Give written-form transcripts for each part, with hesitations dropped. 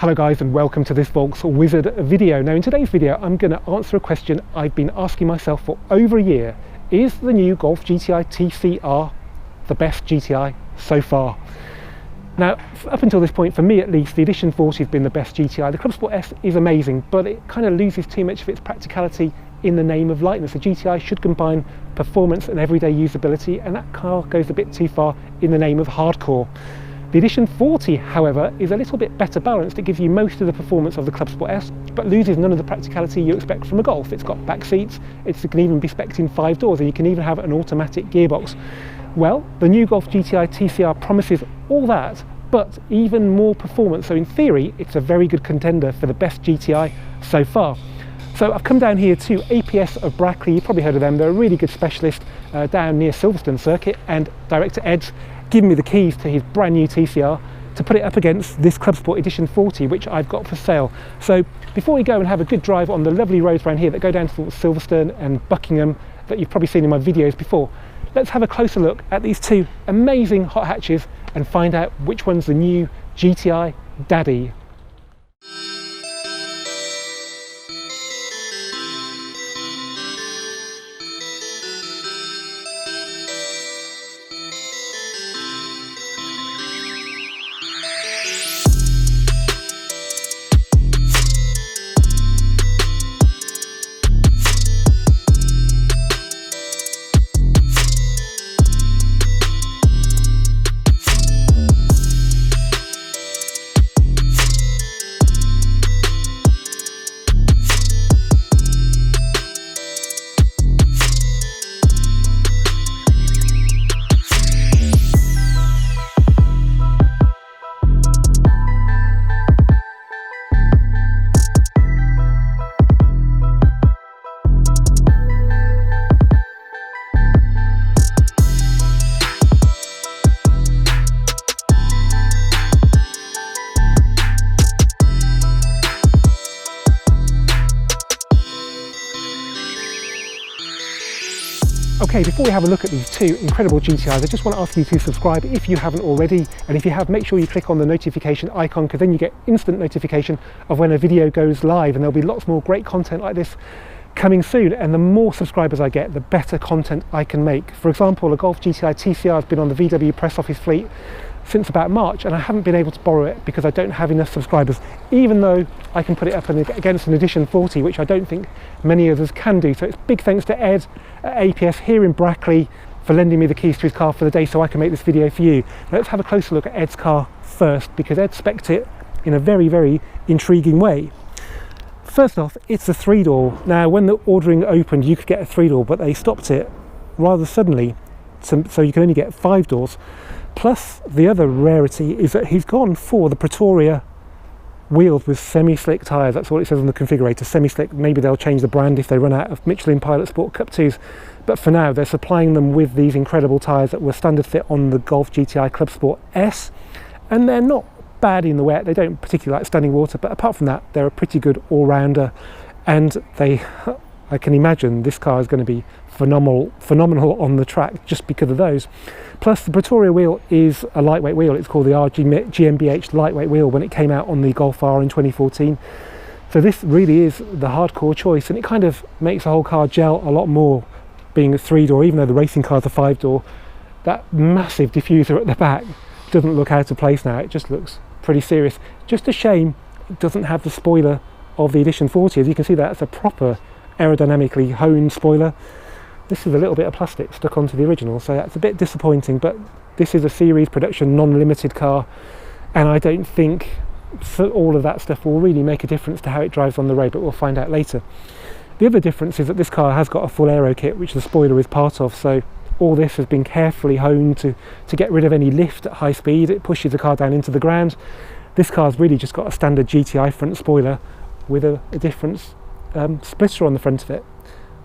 Hello guys, and welcome to this Volks Wizard video. Now in today's video I'm going to answer a question I've been asking myself for over a year. Is the new Golf GTI TCR the best GTI so far? Now up until this point, for me at least, the Edition 40 has been the best GTI. The Clubsport S is amazing, but it kind of loses too much of its practicality in the name of lightness. The GTI should combine performance and everyday usability, and that car goes a bit too far in the name of hardcore. The Edition 40, however, is a little bit better balanced. It gives you most of the performance of the Clubsport S, but loses none of the practicality you expect from a Golf. It's got back seats, it can even be specced in 5 doors, and you can even have an automatic gearbox. Well, the new Golf GTI TCR promises all that, but even more performance. So in theory, it's a very good contender for the best GTI so far. So I've come down here to APS of Brackley. You've probably heard of them. They're a really good specialist down near Silverstone Circuit, and Director Ed's given me the keys to his brand new TCR to put it up against this Clubsport Edition 40, which I've got for sale. So before we go and have a good drive on the lovely roads around here that go down to Silverstone and Buckingham that you've probably seen in my videos before, let's have a closer look at these two amazing hot hatches and find out which one's the new GTI Daddy. Okay, before we have a look at these two incredible GTIs, I just want to ask you to subscribe if you haven't already, and if you have, make sure you click on the notification icon, because then you get instant notification of when a video goes live, and there'll be lots more great content like this coming soon. And the more subscribers I get, the better content I can make. For example, a Golf GTI TCR has been on the VW press office fleet since about March, and I haven't been able to borrow it because I don't have enough subscribers, even though I can put it up against an Edition 40, which I don't think many others can do. So it's big thanks to Ed at APS here in Brackley for lending me the keys to his car for the day so I can make this video for you. Now let's have a closer look at Ed's car first, because Ed specced it in a very, very intriguing way. First off, it's a 3-door. Now when the ordering opened, you could get a 3-door, but they stopped it rather suddenly, so you can only get 5 doors. Plus, the other rarity is that he's gone for the Fruitier wheels with semi-slick tyres. That's what it says on the configurator, semi-slick. Maybe they'll change the brand if they run out of Michelin Pilot Sport Cup 2s. But for now, they're supplying them with these incredible tyres that were standard fit on the Golf GTI Clubsport S. And they're not bad in the wet. They don't particularly like standing water, but apart from that, they're a pretty good all-rounder. And I can imagine this car is going to be phenomenal on the track just because of those. Plus, the Fruitier wheel is a lightweight wheel. It's called the GmbH lightweight wheel when it came out on the Golf R in 2014. So this really is the hardcore choice, and it kind of makes the whole car gel a lot more being a 3-door, even though the racing car is a 5-door. That massive diffuser at the back doesn't look out of place now. It just looks pretty serious. Just a shame it doesn't have the spoiler of the Edition 40. As you can see, that's a proper aerodynamically honed spoiler. This is a little bit of plastic stuck onto the original, so that's a bit disappointing, but this is a series production non-limited car, and I don't think all of that stuff will really make a difference to how it drives on the road, but we'll find out later. The other difference is that this car has got a full aero kit, which the spoiler is part of, so all this has been carefully honed to get rid of any lift at high speed. It pushes the car down into the ground. This car's really just got a standard GTI front spoiler with a different splitter on the front of it.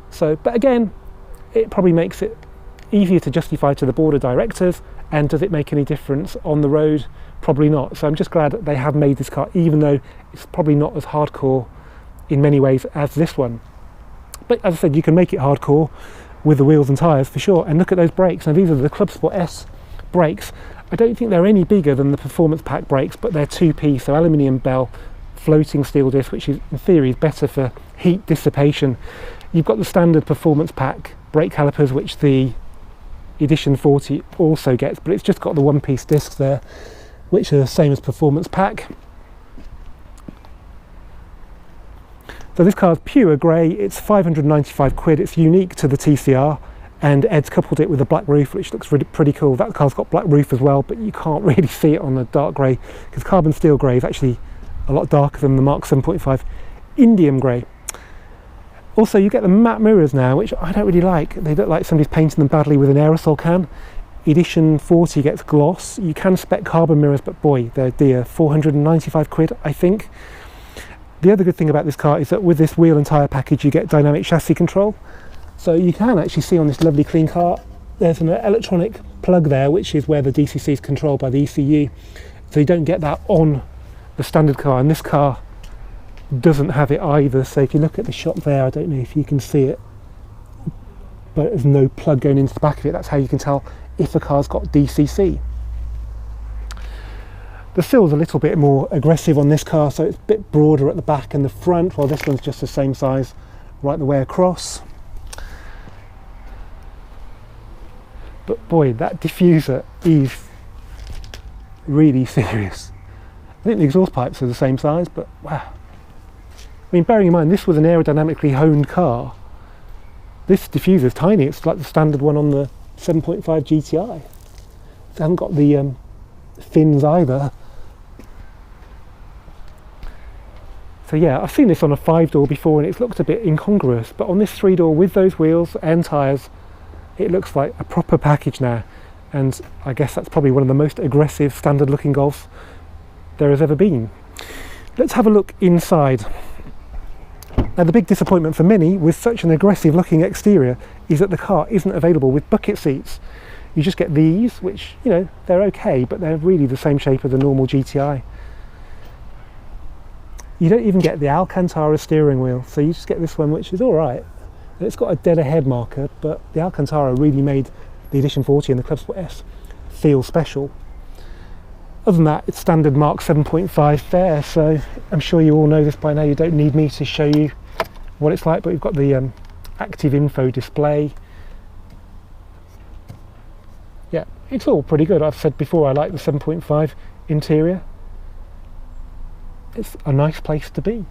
So, but again, it probably makes it easier to justify to the board of directors, and does it make any difference on the road? Probably not. So I'm just glad that they have made this car, even though it's probably not as hardcore in many ways as this one. But as I said, you can make it hardcore with the wheels and tyres for sure. And look at those brakes. Now these are the Clubsport S brakes. I don't think they're any bigger than the Performance Pack brakes, but they're 2P, so aluminium bell, floating steel disc, which is in theory is better for heat dissipation. You've got the standard performance pack brake calipers, which the Edition 40 also gets, but it's just got the one-piece discs there, which are the same as performance pack. So this car's pure grey, it's 595 quid, it's unique to the TCR, and Ed's coupled it with a black roof, which looks really pretty cool. That car's got black roof as well, but you can't really see it on the dark grey, because carbon steel grey is actually a lot darker than the Mark 7.5 indium grey. Also, you get the matte mirrors now, which I don't really like. They look like somebody's painting them badly with an aerosol can. Edition 40 gets gloss. You can spec carbon mirrors, but boy, they're dear. 495 quid, I think. The other good thing about this car is that with this wheel and tyre package, you get dynamic chassis control. So you can actually see on this lovely clean car, there's an electronic plug there, which is where the DCC is controlled by the ECU. So you don't get that on the standard car, and this car doesn't have it either. So if you look at the shot there, I don't know if you can see it, but there's no plug going into the back of it. That's how you can tell if a car's got DCC. The sill's a little bit more aggressive on this car, so it's a bit broader at the back and the front, while this one's just the same size right the way across. But boy, that diffuser is really serious. I think the exhaust pipes are the same size, but wow. I mean, bearing in mind this was an aerodynamically honed car, this diffuser is tiny. It's like the standard one on the 7.5 GTI. It hasn't got the fins either. So yeah, I've seen this on a 5-door before and it's looked a bit incongruous, but on this 3-door with those wheels and tyres, it looks like a proper package now. And I guess that's probably one of the most aggressive standard looking Golfs there has ever been. Let's have a look inside. Now, the big disappointment for many with such an aggressive looking exterior is that the car isn't available with bucket seats. You just get these, which, you know, they're okay, but they're really the same shape as the normal GTI. You don't even get the Alcantara steering wheel, so you just get this one, which is all right. It's got a dead ahead marker, but the Alcantara really made the Edition 40 and the Clubsport S feel special. Other than that, it's standard Mark 7.5 fare, so I'm sure you all know this by now. You don't need me to show you what it's like, but we've got the active info display. Yeah, it's all pretty good. I've said before I like the 7.5 interior. It's a nice place to be.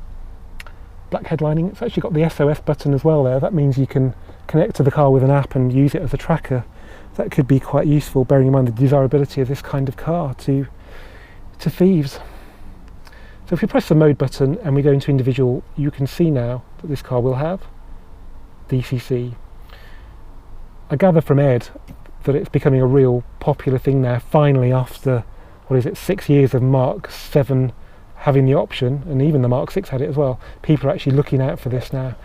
Black headlining. It's actually got the SOS button as well there. That means you can connect to the car with an app and use it as a tracker. That could be quite useful, bearing in mind the desirability of this kind of car to thieves. So if you press the mode button and we go into individual, you can see now that this car will have DCC. I gather from Ed that it's becoming a real popular thing now, finally, after, what is it, 6 years of Mark 7 having the option, and even the Mark 6 had it as well. People are actually looking out for this now.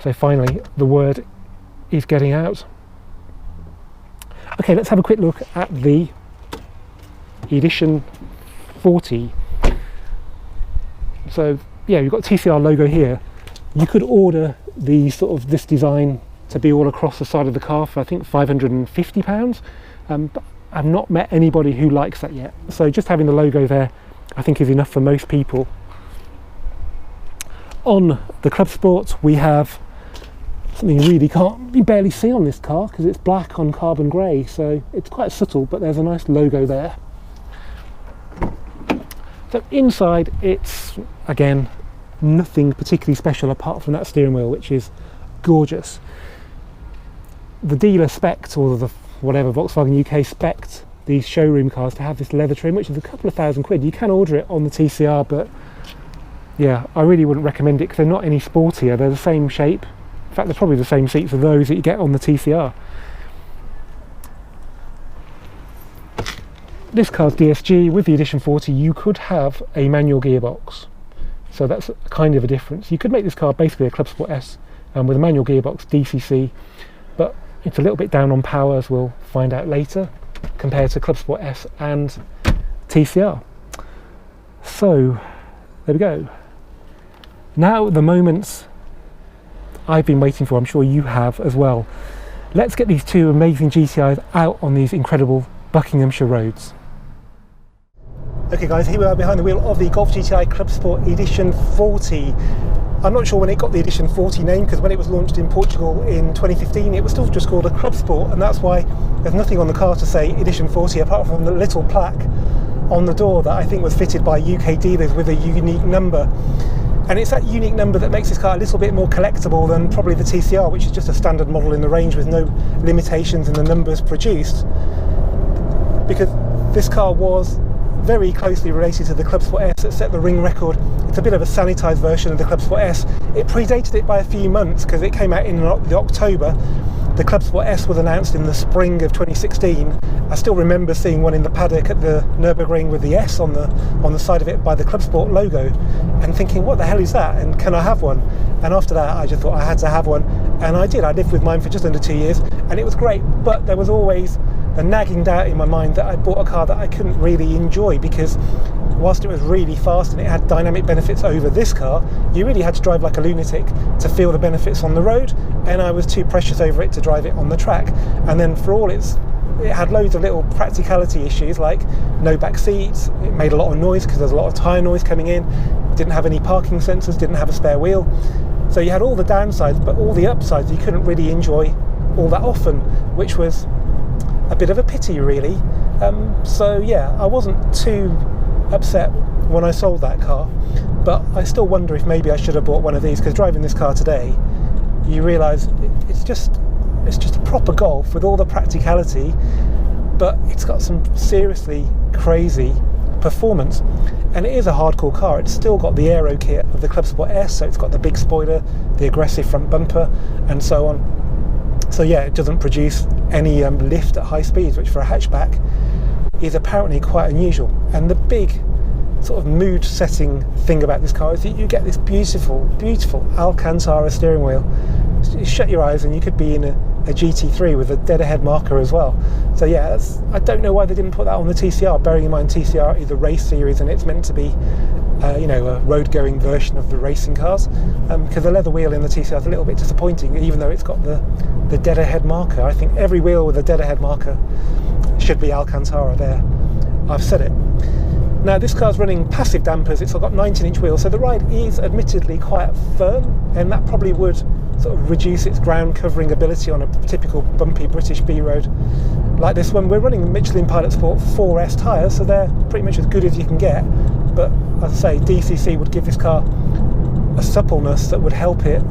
So finally, the word is getting out. Okay, let's have a quick look at the Edition 40. So yeah, you've got TCR logo here. You could order the sort of this design to be all across the side of the car for I think £550, but I've not met anybody who likes that yet. So just having the logo there I think is enough for most people. On the Clubsport we have something you really barely see on this car because it's black on carbon grey, so it's quite subtle, but there's a nice logo there. So inside it's, again, nothing particularly special apart from that steering wheel, which is gorgeous. The dealer specced, or the whatever, Volkswagen UK specced these showroom cars to have this leather trim, which is a couple of £1,000. You can order it on the TCR, but yeah, I really wouldn't recommend it because they're not any sportier. They're the same shape. In fact, they're probably the same seats as those that you get on the TCR. This car's DSG. With the Edition 40 you could have a manual gearbox, so that's kind of a difference. You could make this car basically a Clubsport S with a manual gearbox, DCC, but it's a little bit down on power, as we'll find out later, compared to Clubsport S and TCR. So there we go. Now the moments I've been waiting for, I'm sure you have as well. Let's get these two amazing GTIs out on these incredible Buckinghamshire roads. Okay guys, here we are behind the wheel of the Golf GTI Clubsport Edition 40. I'm not sure when it got the Edition 40 name, because when it was launched in Portugal in 2015 it was still just called a Clubsport, and that's why there's nothing on the car to say Edition 40 apart from the little plaque on the door that I think was fitted by UK dealers with a unique number. And it's that unique number that makes this car a little bit more collectible than probably the TCR, which is just a standard model in the range with no limitations in the numbers produced. Because this car was very closely related to the Clubsport S that set the ring record. It's a bit of a sanitised version of the Clubsport S. It predated it by a few months because it came out in the October. The Clubsport S was announced in the spring of 2016. I still remember seeing one in the paddock at the Nürburgring with the S on the side of it by the Clubsport logo and thinking, what the hell is that, and can I have one? And after that I just thought I had to have one, and I did. I lived with mine for just under 2 years and it was great, but there was always a nagging doubt in my mind that I bought a car that I couldn't really enjoy, because whilst it was really fast and it had dynamic benefits over this car, you really had to drive like a lunatic to feel the benefits on the road, and I was too precious over it to drive it on the track. And then for all it had loads of little practicality issues, like no back seats, it made a lot of noise because there's a lot of tyre noise coming in, didn't have any parking sensors, didn't have a spare wheel. So you had all the downsides, but all the upsides you couldn't really enjoy all that often, which was a bit of a pity really. So yeah, I wasn't too upset when I sold that car, but I still wonder if maybe I should have bought one of these, because driving this car today you realise it's just a proper Golf with all the practicality, but it's got some seriously crazy performance, and it is a hardcore car. It's still got the aero kit of the Clubsport S, so it's got the big spoiler, the aggressive front bumper and so on. So yeah, it doesn't produce any lift at high speeds, which for a hatchback is apparently quite unusual. And the big sort of mood setting thing about this car is that you get this beautiful, beautiful Alcantara steering wheel. You shut your eyes and you could be in a GT3 with a dead ahead marker as well. So yeah, I don't know why they didn't put that on the TCR, bearing in mind TCR is a race series and it's meant to be you know, a road-going version of the racing cars, because the leather wheel in the TCR is a little bit disappointing, even though it's got the dead ahead marker. I think every wheel with a dead ahead marker should be Alcantara there. I've said it. Now this car's running passive dampers, it's got 19-inch wheels, so the ride is admittedly quite firm, and that probably would sort of reduce its ground covering ability on a typical bumpy British B road like this one. We're running Michelin Pilot Sport 4S tyres, so they're pretty much as good as you can get, but as I say, DCC would give this car a suppleness that would help it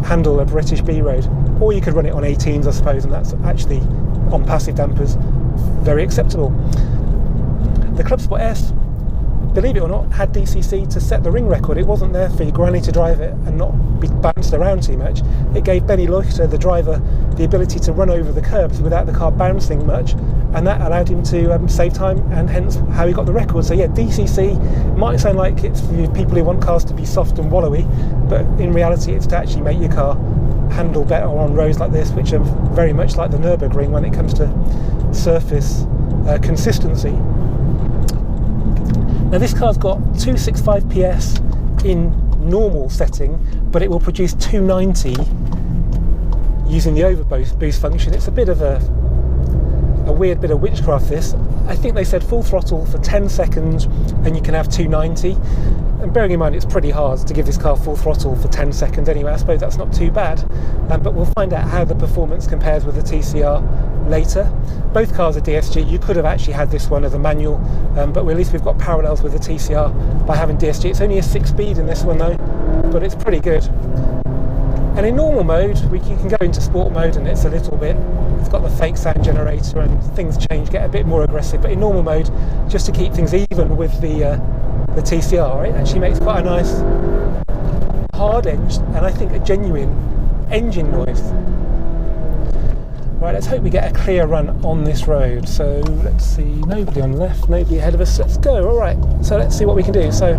handle a British B road. Or you could run it on 18s, I suppose, and that's actually, on passive dampers, very acceptable. The Clubsport S, believe it or not, had DCC to set the ring record. It wasn't there for your granny to drive it and not be bounced around too much. It gave Benny Leuchter, the driver, the ability to run over the curbs without the car bouncing much, and that allowed him to save time, and hence how he got the record. So yeah, DCC might sound like it's for people who want cars to be soft and wallowy, but in reality it's to actually make your car handle better on roads like this, which are very much like the Nürburgring when it comes to surface consistency. Now this car's got 265 PS in normal setting, but it will produce 290 using the overboost function. It's a bit of a weird bit of witchcraft this. I think they said full throttle for 10 seconds and you can have 290. And bearing in mind it's pretty hard to give this car full throttle for 10 seconds anyway, I suppose that's not too bad. But we'll find out how the performance compares with the TCR later. Both cars are DSG. You could have actually had this one as a manual, but at least we've got parallels with the TCR by having DSG. It's only a 6-speed in this one though, but it's pretty good. And in normal mode, you can go into sport mode and it's a little bit, it's got the fake sound generator and things change, get a bit more aggressive. But in normal mode, just to keep things even with the TCR, it actually makes quite a nice hard-edged and I think a genuine engine noise. Right, let's hope we get a clear run on this road. So let's see, nobody on the left, nobody ahead of us. Let's go. All right, so let's see what we can do. So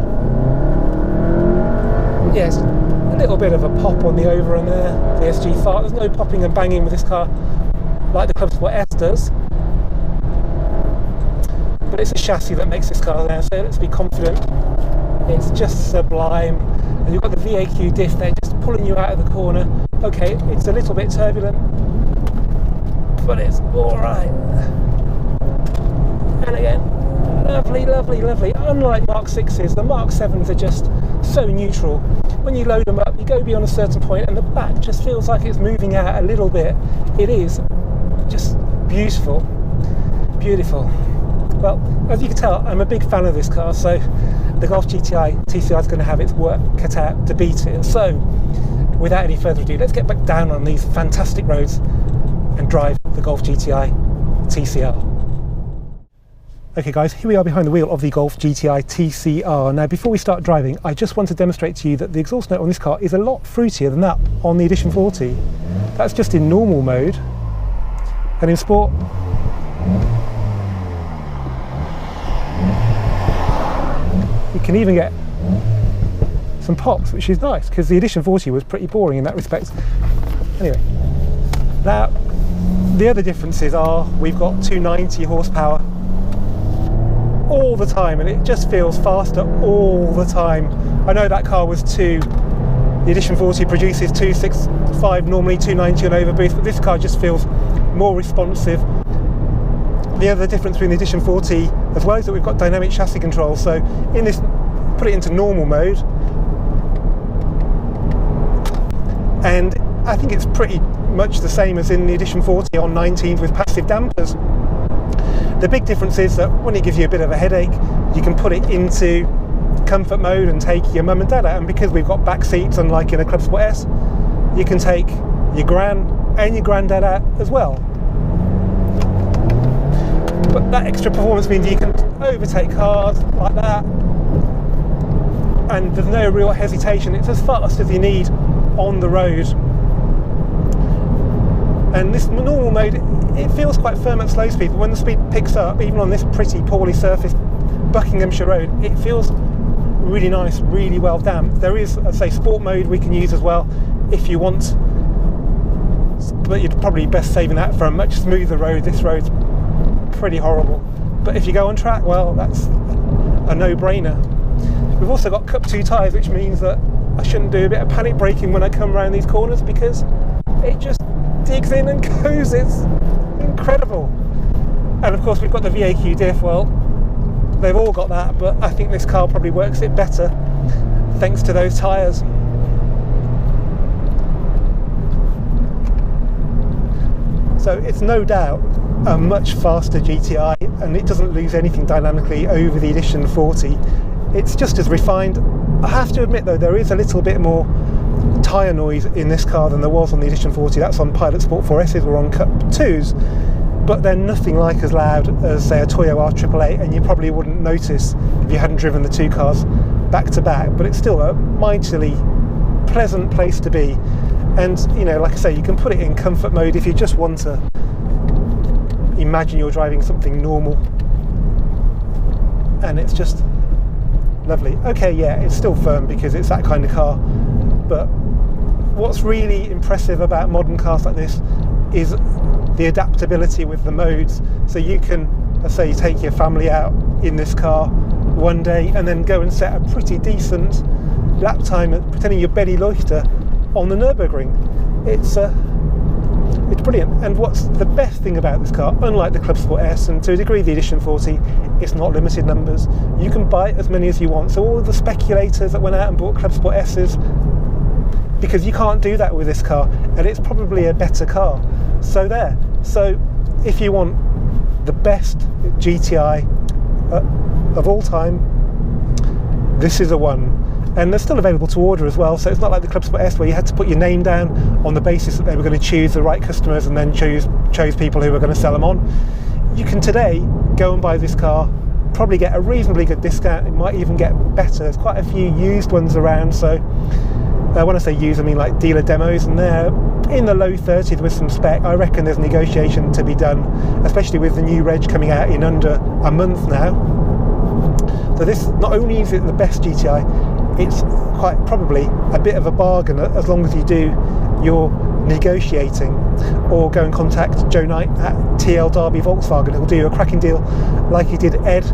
yes, a little bit of a pop on the over and there, the SG fart. There's no popping and banging with this car like the Clubsport S does, but it's a chassis that makes this car now, so let's be confident. It's just sublime. And you've got the VAQ diff there just pulling you out of the corner. Okay, it's a little bit turbulent, but it's all right. And again, lovely, lovely, lovely. Unlike Mark 6s, the Mark 7s are just so neutral. When you load them up, you go beyond a certain point and the back just feels like it's moving out a little bit. It is just beautiful, beautiful. Well, as you can tell, I'm a big fan of this car, so the Golf GTI TCR is going to have its work cut out to beat it. So, without any further ado, let's get back down on these fantastic roads and drive the Golf GTI TCR. Okay guys, here we are behind the wheel of the Golf GTI TCR. Now before we start driving, I just want to demonstrate to you that the exhaust note on this car is a lot fruitier than that on the Edition 40. That's just in normal mode. And in sport, you can even get some pops, which is nice, because the Edition 40 was pretty boring in that respect. Anyway, now the other differences are we've got 290 horsepower all the time, and it just feels faster all the time. I know that car was the Edition 40 produces 265 normally, 290 on overboost, but this car just feels more responsive. The other difference between the Edition 40 as well is that we've got dynamic chassis control, so in this, put it into normal mode, and I think it's pretty much the same as in the Edition 40 on 19s with passive dampers. The big difference is that when it gives you a bit of a headache, you can put it into comfort mode and take your mum and dad out, and because we've got back seats, unlike in a Clubsport S, you can take your gran and your granddad out as well. But that extra performance means you can overtake cars like that, and there's no real hesitation. It's as fast as you need on the road. And this normal mode, it feels quite firm at slow speed, but when the speed picks up, even on this pretty poorly surfaced Buckinghamshire road, it feels really nice, really well damped. There is, I'd say, sport mode we can use as well if you want, but you'd probably best saving that for a much smoother road. This road's pretty horrible, but if you go on track, well, that's a no-brainer. We've also got Cup 2 tyres, which means that I shouldn't do a bit of panic braking when I come around these corners, because it just digs in and goes. It's incredible. And of course we've got the VAQ diff. Well, they've all got that, but I think this car probably works it better thanks to those tyres. So it's no doubt a much faster GTI, and it doesn't lose anything dynamically over the Edition 40. It's just as refined. I have to admit though, there is a little bit more tyre noise in this car than there was on the Edition 40. That's on Pilot Sport 4S's or on Cup 2s, but they're nothing like as loud as, say, a Toyo R888, and you probably wouldn't notice if you hadn't driven the two cars back to back. But it's still a mightily pleasant place to be, and you know, like I say, you can put it in comfort mode if you just want to imagine you're driving something normal, and it's just lovely. Okay, yeah, it's still firm because it's that kind of car, but what's really impressive about modern cars like this is the adaptability with the modes. So you can, let's say, you take your family out in this car one day and then go and set a pretty decent lap time pretending you're Betty Loister on the Nürburgring. It's brilliant. And what's the best thing about this car, unlike the Clubsport S and to a degree the Edition 40, it's not limited numbers. You can buy as many as you want. So all of the speculators that went out and bought Clubsport S's, because you can't do that with this car, and it's probably a better car. So there. So if you want the best GTI of all time, this is a one. And they're still available to order as well, so it's not like the Clubsport S where you had to put your name down on the basis that they were going to choose the right customers and then chose people who were going to sell them on. You can today go and buy this car, probably get a reasonably good discount. It might even get better. There's quite a few used ones around, so when I say used, I mean like dealer demos, and they're in the low 30s with some spec. I reckon there's negotiation to be done, especially with the new reg coming out in under a month now. So this, not only is it the best GTI, it's quite probably a bit of a bargain as long as you do your negotiating, or go and contact Joe Knight at TL Derby Volkswagen. He'll do you a cracking deal like he did Ed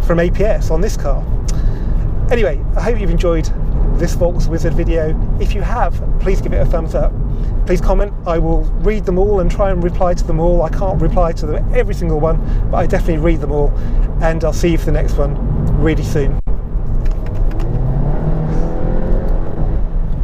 from APS on this car. Anyway, I hope you've enjoyed this Volks Wizard video. If you have, please give it a thumbs up. please comment. I will read them all and try and reply to them all. I can't reply to every single one, but I definitely read them all, and I'll see you for the next one really soon.